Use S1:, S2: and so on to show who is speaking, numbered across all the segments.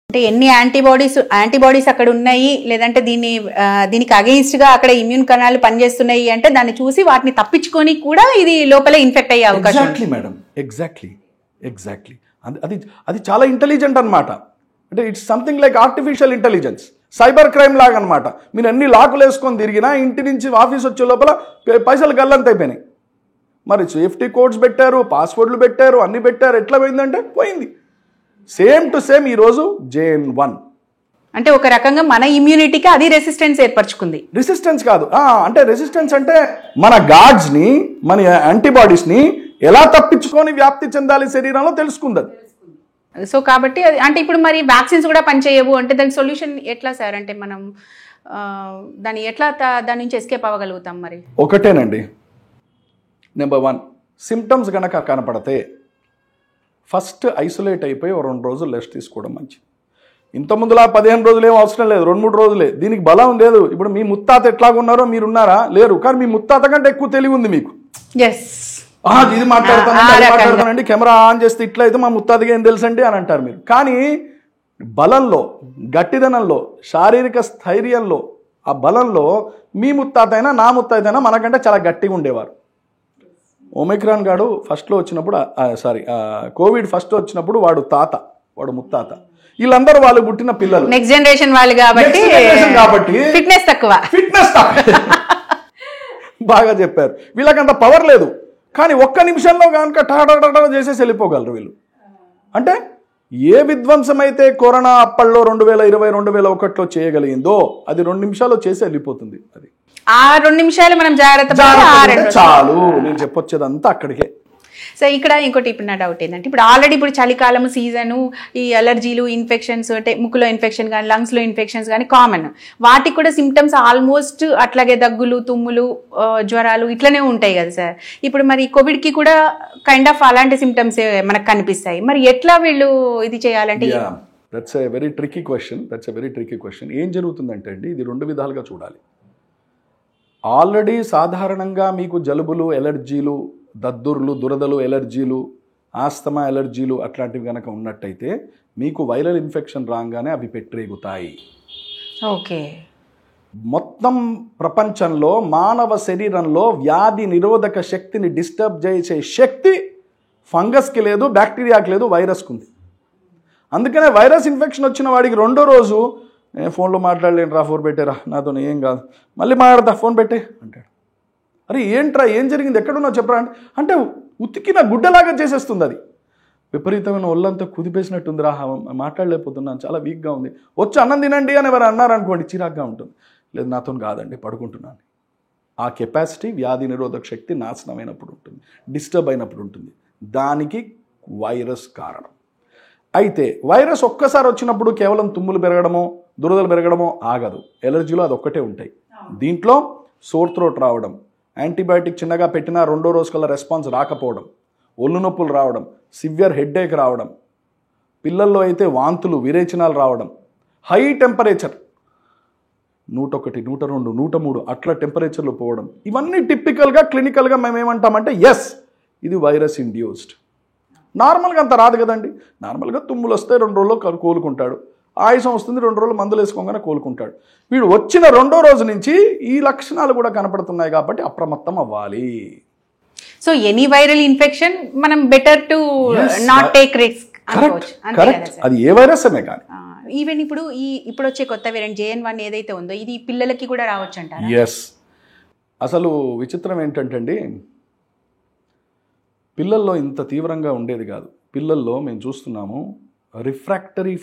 S1: అంటే ఎన్ని యాంటీబాడీస్ అక్కడ ఉన్నాయి, లేదంటే దీనికి అగెయిన్స్ట్ గా అక్కడ ఇమ్యూన్ కణాలు పనిచేస్తున్నాయి అంటే దాన్ని చూసి వాటిని తప్పించుకొని కూడా ఇది లోపల ఇన్ఫెక్ట్ అయ్యే అవకాశం.
S2: ఎగ్జాక్ట్లీ మేడం, ఎగ్జాక్ట్లీ అది చాలా ఇంటెలిజెంట్ అనమాట. అంటే it's something like artificial intelligence, cyber crime లాగా అనమాట. మీరు అన్ని లాకులు వేసుకొని తిరిగినా ఇంటి నుంచి ఆఫీస్ వచ్చే లోపల పైసలు గల్లంత అయిపోయినాయి. మరి సేఫ్టీ కోడ్స్ పెట్టారు, పాస్వర్డ్లు పెట్టారు, అన్ని పెట్టారు, ఎట్లా పోయిందంటే పోయింది. సేమ్ టు సేమ్ ఈరోజు JN1
S1: అంటే ఒక రకంగా మన ఇమ్యూనిటీకి అది రెసిస్టెన్స్ ఏర్పరచుకుంది.
S2: రెసిస్టెన్స్ కాదు, అంటే రెసిస్టెన్స్ అంటే మన గాడ్స్ని, మన యాంటీబాడీస్ని ఎలా తప్పించుకొని వ్యాప్తి చెందాలి శరీరంలో తెలుసుకుంది.
S1: సో కాబట్టి అంటే ఇప్పుడు మరి వ్యాక్సిన్స్ కూడా పనిచేయవు అంటే దానికి సొల్యూషన్ ఎట్లా సార్? అంటే మనం దాన్ని ఎట్లా దాని నుంచి ఎస్కేప్ అవ్వగలుగుతాం? మరి
S2: ఒకటేనండి, నెంబర్ 1, సిమ్టమ్స్ గనక కనపడితే ఫస్ట్ ఐసోలేట్ అయిపోయి 2 రోజులు రెస్ట్ తీసుకోవడం మంచిది. ఇంతకుముందులా 15 రోజులు ఏం అవసరం లేదు, 2-3 రోజులే. దీనికి బలం లేదు. ఇప్పుడు మీ ముత్తాత ఎట్లాగున్నారో మీరున్నారా? లేరు. కానీ మీ ముత్తాత కంటే ఎక్కువ తెలివి ఉంది మీకు. ఇది మాట్లాడతానండి, కెమెరా ఆన్ చేస్తే ఇట్లా అయితే మా ముత్తాతకి ఏం తెలుసండి అని అంటారు మీరు. కానీ బలంలో, గట్టిదనంలో, శారీరక స్థైర్యంలో, ఆ బలంలో మీ ముత్తాత అయినా నా ముత్తాత అయినా మనకంటే చాలా గట్టిగా ఉండేవారు. ఒమిక్రాన్ గాడు ఫస్ట్లో వచ్చినప్పుడు, కోవిడ్ ఫస్ట్ వచ్చినప్పుడు వాడు ముత్తాత, వీళ్ళందరూ వాళ్ళు పుట్టిన పిల్లలు
S1: నెక్స్ట్ జనరేషన్ వాళ్ళు కాబట్టి ఫిట్నెస్ తక్కువ.
S2: బాగా చెప్పారు. వీళ్ళకంత పవర్ లేదు. కానీ ఒక్క నిమిషంలో కనుక టాటా చేసేసి వెళ్ళిపోగలరు వీళ్ళు. అంటే ఏ విధ్వంసం అయితే కరోనా అప్పట్లో 2020, 2021లో చేయగలిగిందో అది 2 నిమిషాల్లో చేసి వెళ్ళిపోతుంది. అది
S1: ఆ 2 నిమిషాలు మనం జాగ్రత్త
S2: చాలు. నేను చెప్పొచ్చేదంతా అక్కడికే.
S1: సో ఇక్కడ ఇంకోటి ఇప్పుడు నా డౌట్ ఏంటంటే, ఇప్పుడు ఆల్రెడీ ఇప్పుడు చలికాలం సీజను, ఈ అలర్జీలు, ఇన్ఫెక్షన్స్ అంటే ముక్కులో ఇన్ఫెక్షన్ కానీ లంగ్స్లో ఇన్ఫెక్షన్స్ కానీ కామన్. వాటికి కూడా సిమ్టమ్స్ ఆల్మోస్ట్ అట్లాగే దగ్గులు, తుమ్ములు, జ్వరాలు ఇట్లనే ఉంటాయి కదా సార్. ఇప్పుడు మరి కోవిడ్కి కూడా కైండ్ ఆఫ్ అలాంటి సిమ్టమ్స్ మనకు కనిపిస్తాయి. మరి ఎట్లా వీళ్ళు ఇది చేయాలంటే?
S2: That's a very tricky question. ఏం జరుగుతుందంటే అండి, ఇది 2 విధాలుగా చూడాలి. ఆల్రెడీ సాధారణంగా మీకు జలుబులు, ఎలర్జీలు, దద్దుర్లు, దురదలు, ఎలర్జీలు, ఆస్తమా ఎలర్జీలు అట్లాంటివి కనుక ఉన్నట్టయితే మీకు వైరల్ ఇన్ఫెక్షన్ రాగానే అవి పెట్టరేగుతాయి.
S1: ఓకే.
S2: మొత్తం ప్రపంచంలో మానవ శరీరంలో వ్యాధి నిరోధక శక్తిని డిస్టర్బ్ చేసే శక్తి ఫంగస్కి లేదు, బ్యాక్టీరియాకి లేదు, వైరస్కి ఉంది. అందుకనే వైరస్ ఇన్ఫెక్షన్ వచ్చిన వాడికి 2వ రోజు ఫోన్లో మాట్లాడలేను రా, ఫోన్ పెట్టేరా, నాతో ఏం కాదు, మళ్ళీ మాట్లాడతా, ఫోన్ పెట్టే అంటాడు. అరే ఏంట్రా, ఏం జరిగింది, ఎక్కడున్నావు చెప్పరా అంటే ఉతికిన గుడ్డలాగా చేసేస్తుంది. అది విపరీతమైన ఒళ్ళంతా కుదిపేసినట్టుందిరా, మాట్లాడలేకపోతున్నాను, చాలా వీక్గా ఉంది, వచ్చి అన్నం తినండి అని ఎవరు అన్నారనుకోండి, చిరాగ్గా ఉంటుంది. లేదు నాతో కాదండి, పడుకుంటున్నాను. ఆ కెపాసిటీ వ్యాధి నిరోధక శక్తి నాశనమైనప్పుడు ఉంటుంది, డిస్టర్బ్ అయినప్పుడు ఉంటుంది. దానికి వైరస్ కారణం. అయితే వైరస్ ఒక్కసారి వచ్చినప్పుడు కేవలం తుమ్ములు పెరగడమో, దురదలు పెరగడమో ఆగదు. ఎలర్జీలో అది ఒక్కటే ఉంటాయి. దీంట్లో సోర్ థ్రోట్ రావడం, యాంటీబయాటిక్ చిన్నగా పెట్టినా 2వ రోజు కల్లా రెస్పాన్స్ రాకపోవడం, ఒళ్ళు నొప్పులు రావడం, సివియర్ హెడ్ఏక్ రావడం, పిల్లల్లో అయితే వాంతులు, విరేచనాలు రావడం, హై టెంపరేచర్ 101, 102, 103 అట్లా టెంపరేచర్లో పోవడం, ఇవన్నీ టిపికల్గా క్లినికల్గా మేము ఏమంటామంటే ఎస్ ఇది వైరస్ ఇండ్యూస్డ్. నార్మల్గా అంత రాదు కదండి. నార్మల్గా తుమ్ములు వస్తే 2 రోజుల్లో కోలుకుంటాడు, ఆయాసం వస్తుంది 2 రోజులు మందులు వేసుకోగానే కోలుకుంటాడు. వీడు వచ్చిన 2వ రోజు నుంచి ఈ లక్షణాలు కూడా కనపడుతున్నాయి కాబట్టి అప్రమత్తం అవ్వాలి.
S1: సో ఎనీ వైరల్ ఇన్ఫెక్షన్ మనం better to not take risk.
S2: Correct. అది ఏ వైరస్ అనే కానీ
S1: ఈవెన్ ఇప్పుడు వచ్చే కొత్త వేరియంట్ JN1 ఏదైతే ఉందో ఇది పిల్లలకి కూడా రావచ్చు అంటారా?
S2: ఎస్. అసలు విచిత్రం ఏంటంటే అండి, పిల్లల్లో ఇంత తీవ్రంగా ఉండేది కాదు. పిల్లల్లో మేము చూస్తున్నాము రిఫ్రాక్టరీ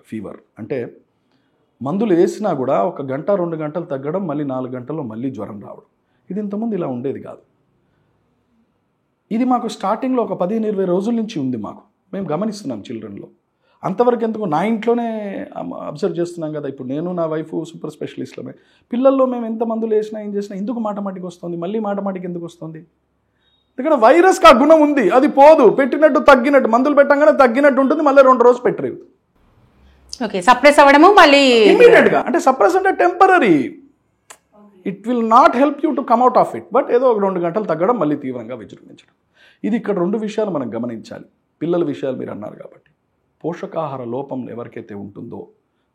S2: ఫీవర్, అంటే మందులు వేసినా కూడా 1 గంట 2 గంటలు తగ్గడం, మళ్ళీ 4 గంటల్లో మళ్ళీ జ్వరం రావడం. ఇది ఇంతకుముందు ఇలా ఉండేది కాదు. ఇది మాకు స్టార్టింగ్లో ఒక 15-20 రోజుల నుంచి ఉంది. మేము గమనిస్తున్నాం చిల్డ్రన్లో. అంతవరకు ఎందుకు నా ఇంట్లోనే అబ్జర్వ్ చేస్తున్నాం కదా. ఇప్పుడు నేను నా వైఫ్ సూపర్ స్పెషలిస్ట్లమే. పిల్లల్లో మేము ఎంత మందులు వేసినా ఏం చేసినా ఎందుకు మాటమాటికి వస్తుంది, మళ్ళీ మాటమాటికి ఎందుకు వస్తుంది? ఎందుకంటే వైరస్కి ఆ గుణం ఉంది, అది పోదు, పెట్టినట్టు తగ్గినట్టు, మందులు పెట్టంగానే తగ్గినట్టు ఉంటుంది, మళ్ళీ 2 రోజులు పెట్టరేవు.
S1: ఓకే, సప్రెస్ అవ్వడము మళ్ళీ
S2: ఇమీడియట్గా. అంటే సప్రెస్ అంటే temporary, it will not help you to come out of it, but ఏదో 2 గంటలు తగ్గడం, మళ్ళీ తీవ్రంగా విజృంభించడం. ఇది ఇక్కడ 2 విషయాలు మనం గమనించాలి. పిల్లల విషయాలు మీరు అన్నారు కాబట్టి పోషకాహార లోపం ఎవరికైతే ఉంటుందో,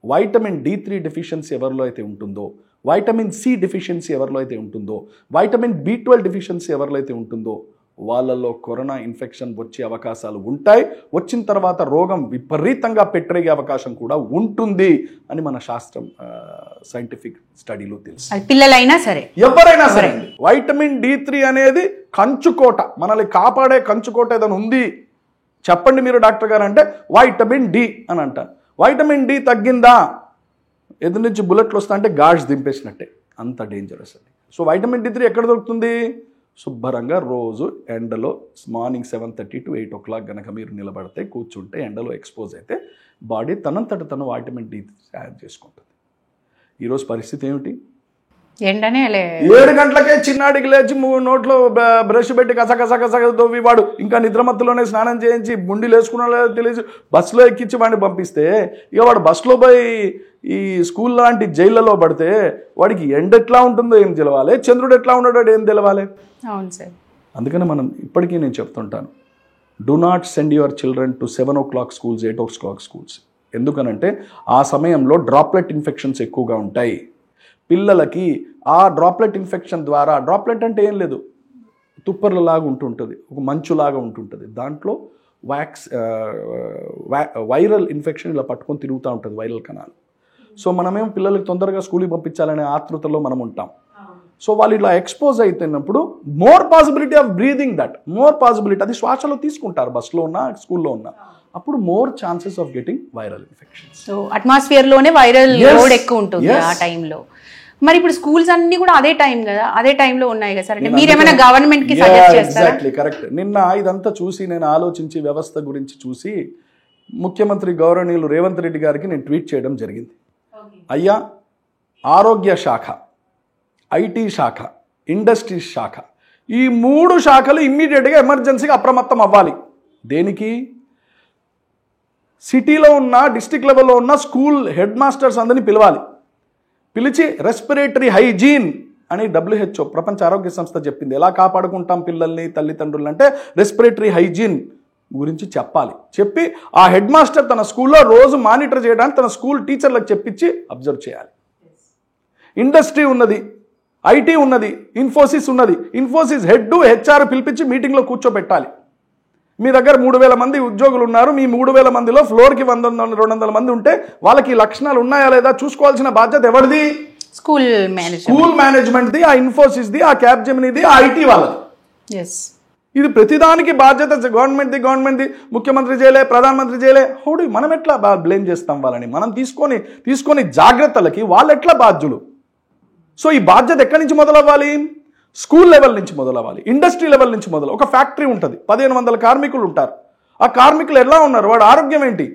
S2: వైటమిన్ D3 డెఫిషియన్సీ ఎవరిలో అయితే ఉంటుందో, వైటమిన్ C డెఫిషియన్సీ ఎవరిలో అయితే ఉంటుందో, వైటమిన్ B12 డెఫిషియన్సీ ఎవరిలో అయితే ఉంటుందో వాళ్ళల్లో కరోనా ఇన్ఫెక్షన్ వచ్చే అవకాశాలు ఉంటాయి. వచ్చిన తర్వాత రోగం విపరీతంగా పెట్టరేగే అవకాశం కూడా ఉంటుంది అని మన శాస్త్రం సైంటిఫిక్ స్టడీలో తెలుసు.
S1: పిల్లలైనా సరే,
S2: ఎవరైనా సరే. వైటమిన్ D3 అనేది కంచుకోట, మనల్ని కాపాడే కంచుకోట ఏదైనా ఉంది చెప్పండి మీరు డాక్టర్ గారు అంటే వైటమిన్ D అని అంటారు. వైటమిన్ D తగ్గిందా ఎదురు నుంచి బుల్లెట్లు వస్తా అంటే గాడ్స్ దింపేసినట్టే, అంత డేంజరస్ అది. సో వైటమిన్ D3 ఎక్కడ దొరుకుతుంది? శుభ్రంగా రోజు ఎండలో మార్నింగ్ 7:30 to 8 o'clock కనుక మీరు నిలబడితే, కూర్చుంటే, ఎండలో ఎక్స్పోజ్ అయితే బాడీ తనంతట తను వైటమిన్ D తయారు చేసుకుంటుంది. ఈరోజు పరిస్థితి ఏమిటి?
S1: ఎండనే
S2: 7 గంటలకే చిన్నాడికి లేచి నోట్లో బ్రష్ పెట్టి కస దొవ్వి వాడు ఇంకా నిద్రమత్తులోనే స్నానం చేయించి బుండి లేసుకున్నా తెలియదు బస్సులో ఎక్కించి వాడిని పంపిస్తే, ఇక వాడు బస్సులో పోయి ఈ స్కూల్ లాంటి జైళ్ళలో పడితే వాడికి ఎండ ఎట్లా ఉంటుందో ఏం తెలవాలి, చంద్రుడు ఎట్లా ఉన్నాడో ఏం తెలవాలి.
S1: అవును సార్.
S2: అందుకని మనం ఇప్పటికీ నేను చెప్తుంటాను, do not send your children to 7 o'clock schools, 8 o'clock schools. ఎందుకనంటే ఆ సమయంలో డ్రాప్లెట్ ఇన్ఫెక్షన్స్ ఎక్కువగా ఉంటాయి. పిల్లలకి ఆ డ్రాప్లెట్ ఇన్ఫెక్షన్ ద్వారా, డ్రాప్లెట్ అంటే ఏం లేదు, తుప్పర్లలాగా ఉంటుంటుంది, ఒక మంచులాగా ఉంటుంటుంది, దాంట్లో వైరల్ ఇన్ఫెక్షన్ ఇలా పట్టుకొని తిరుగుతూ ఉంటుంది, వైరల్ కణాలు. సో మనమేం పిల్లలకి తొందరగా స్కూల్కి పంపించాలనే ఆతృతలో మనం ఉంటాం. సో వాళ్ళు ఇలా ఎక్స్పోజ్ అవుతున్నప్పుడు more possibility of breathing that, more possibility, అది శ్వాసలో తీసుకుంటారు బస్లో ఉన్నా స్కూల్లో ఉన్నా, అప్పుడు more chances of getting viral infections.
S1: So అట్మాస్ఫియర్లోనే వైరల్ లోడ్ ఎక్కువ ఉంటుంది ఆ టైంలో. మరి ఇప్పుడు స్కూల్స్ అన్ని కూడా అదే టైం కదా, అదే టైంలో ఉన్నాయి కదా సార్, అంటే మీరేమైనా గవర్నమెంట్ కి సజెస్ట్ చేస్తారా?
S2: Exactly correct. నిన్న ఇదంతా చూసి నేను ఆలోచించి వ్యవస్థ గురించి చూసి ముఖ్యమంత్రి గౌరవనీయులు రేవంత్ రెడ్డి గారికి నేను ట్వీట్ చేయడం జరిగింది. అయ్యా, ఆరోగ్య శాఖ, ఐటీ శాఖ, ఇండస్ట్రీస్ శాఖ, ఈ 3 శాఖలు ఇమ్మీడియట్గా ఎమర్జెన్సీగా అప్రమత్తం అవ్వాలి. దేనికి? సిటీలో ఉన్న, డిస్ట్రిక్ట్ లెవెల్లో ఉన్న స్కూల్ హెడ్ మాస్టర్స్ అందరినీ పిలవాలి. పిలిచి రెస్పిరేటరీ హైజీన్ అని WHO ప్రపంచ ఆరోగ్య సంస్థ చెప్పింది. ఎలా కాపాడుకుంటాం పిల్లల్ని, తల్లిదండ్రులు అంటే రెస్పిరేటరీ హైజీన్ గురించి చెప్పాలి. చెప్పి ఆ హెడ్ మాస్టర్ తన స్కూల్లో రోజు మానిటర్ చేయడానికి తన స్కూల్ టీచర్లకు చెప్పించి అబ్జర్వ్ చేయాలి. ఇండస్ట్రీ ఉన్నది, ఐటీ ఉన్నది, ఇన్ఫోసిస్ ఉన్నది, ఇన్ఫోసిస్ హెడ్ HR పిలిపించి మీటింగ్లో కూర్చోబెట్టాలి. మీ దగ్గర 3,000 మంది ఉద్యోగులు ఉన్నారు, మీ 3,000 మందిలో ఫ్లోర్కి 100-200 మంది ఉంటే వాళ్ళకి లక్షణాలు ఉన్నాయా లేదా చూసుకోవాల్సిన బాధ్యత ఎవరిది?
S1: స్కూల్
S2: మేనేజ్మెంట్ది, ఆ ఇన్ఫోసిస్ది, ఆ క్యాప్జెమినిది, ఆ ఐటీ వాళ్ళది. ఇది ప్రతిదానికి బాధ్యత గవర్నమెంట్ది, ముఖ్యమంత్రి చేయలే, ప్రధానమంత్రి చేయలే. హౌడు మనం ఎట్లా బ్లేమ్ చేస్తాం వాళ్ళని? మనం తీసుకొని జాగ్రత్తలకి వాళ్ళు ఎట్లా బాధ్యులు? సో ఈ బాధ్యత ఎక్కడి నుంచి మొదలవ్వాలి? స్కూల్ లెవెల్ నుంచి మొదలవ్వాలి, ఇండస్ట్రీ లెవెల్ నుంచి మొదలు. ఒక ఫ్యాక్టరీ ఉంటుంది, 1,500 కార్మికులు ఉంటారు. ఆ కార్మికులు ఎలా ఉన్నారు, వాడు ఆరోగ్యం ఏంటి,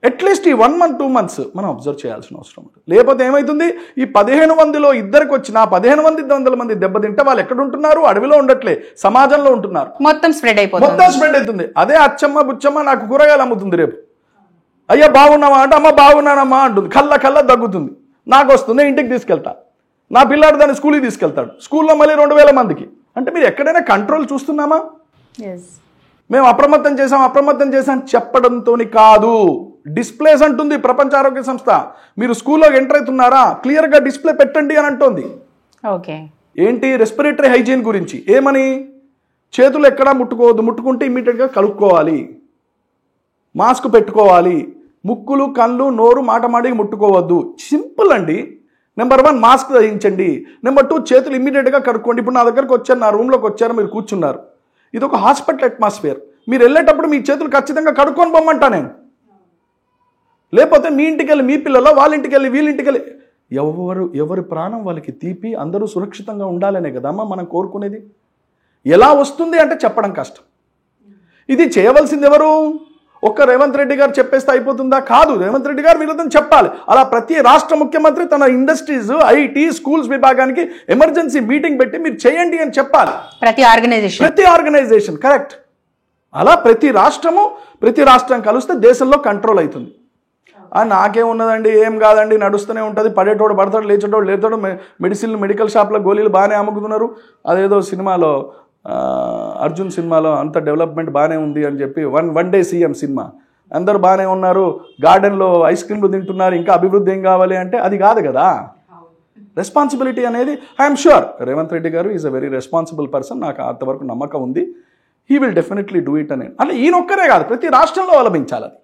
S2: అట్లీస్ట్ ఈ 1 month 2 months మనం అబ్జర్వ్ చేయాల్సిన అవసరం ఉంటుంది. లేకపోతే ఏమవుతుంది, ఈ 15 మందిలో ఇద్దరికి వచ్చిన 15 మంది దెబ్బతింటే వాళ్ళు ఎక్కడ ఉంటున్నారు? అడవిలో ఉండట్లే, సమాజంలో ఉంటున్నారు.
S1: మొత్తం స్ప్రెడ్ అవుతుంది.
S2: అదే అచ్చమ్మ బుచ్చమ్మ నాకు కూరగాయలు అమ్ముతుంది, రేపు అయ్యా బాగున్నావా అంటే అమ్మ బాగున్నానమ్మా అంటుంది, కళ్ళ దగ్గుతుంది, నాకు వస్తుంది, ఇంటికి తీసుకెళ్తా, నా పిల్లాడు దాన్ని స్కూల్కి తీసుకెళ్తాడు, స్కూల్లో మళ్ళీ 2,000 మందికి. అంటే మీరు ఎక్కడైనా కంట్రోల్ చూస్తున్నామా? మేము అప్రమత్తం చేసాం చెప్పడంతో కాదు. డిస్ప్లేస్ అంటుంది ప్రపంచ ఆరోగ్య సంస్థ. మీరు స్కూల్లో ఎంటర్ అవుతున్నారా, క్లియర్గా డిస్ప్లే పెట్టండి అని అంటోంది.
S1: ఓకే,
S2: ఏంటి? రెస్పిరేటరీ హైజీన్ గురించి. ఏమని? చేతులు ఎక్కడా ముట్టుకోవద్దు, ముట్టుకుంటే ఇమ్మీడియట్గా కలుపుకోవాలి, మాస్క్ పెట్టుకోవాలి, ముక్కులు, కళ్ళు, నోరు మాటమాడికి ముట్టుకోవద్దు. సింపుల్ అండి. నెంబర్ 1 మాస్క్ ధరించండి. నెంబర్ 2 చేతులు ఇమ్మీడియట్గా కడుక్కోండి. ఇప్పుడు నా దగ్గరకు వచ్చారు, నా రూమ్లోకి వచ్చారు, మీరు కూర్చున్నారు, ఇది ఒక హాస్పిటల్ అట్మాస్ఫియర్. మీరు వెళ్ళేటప్పుడు మీ చేతులు ఖచ్చితంగా కడుక్కొని పొమ్మంటా నేను. లేకపోతే మీ ఇంటికి వెళ్ళి మీ పిల్లలు, వాళ్ళ ఇంటికి వెళ్ళి వీళ్ళ ఇంటికి వెళ్ళి, ఎవరి ప్రాణం వాళ్ళకి తీపి, అందరూ సురక్షితంగా ఉండాలనే కదమ్మా మనం కోరుకునేది. ఎలా వస్తుంది అంటే చెప్పడం కష్టం. ఇది చేయవలసింది ఎవరు? ఒక్క రేవంత్ రెడ్డి గారు చెప్పేస్తే అయిపోతుందా? కాదు, రేవంత్ రెడ్డి గారు వీళ్ళతో చెప్పాలి. అలా ప్రతి రాష్ట్ర ముఖ్యమంత్రి తన ఇండస్ట్రీస్, ఐటీ, స్కూల్స్ విభాగానికి ఎమర్జెన్సీ మీటింగ్ పెట్టి మీరు చేయండి అని చెప్పాలి. ప్రతి ఆర్గనైజేషన్ కరెక్ట్. అలా ప్రతి రాష్ట్రం కలిస్తే దేశంలో కంట్రోల్ అవుతుంది. నాకేమున్నదండి, ఏం కాదండి, నడుస్తూనే ఉంటుంది, పడేటోడు పడతాడు, లేచేటోడు లేతాడు, మెడికల్ షాప్లో గోళీలు బాగానే అమ్ముకుతున్నారు. అదేదో సినిమాలో అర్జున్ సినిమాలో అంత డెవలప్మెంట్ బాగానే ఉంది అని చెప్పి వన్ డే సీఎం సినిమా అందరు బాగానే ఉన్నారు, గార్డెన్లో ఐస్ క్రీమ్లు తింటున్నారు, ఇంకా అభివృద్ధి ఏం కావాలి అంటే అది కాదు కదా. రెస్పాన్సిబిలిటీ అనేది ఐఎమ్ షూర్ రేవంత్ రెడ్డి గారు is a very responsible person, నాకు అంతవరకు నమ్మకం ఉంది. He will definitely do it అని. అంటే ఈయనొక్కరే కాదు, ప్రతి రాష్ట్రంలో అవలంబించాలి అది.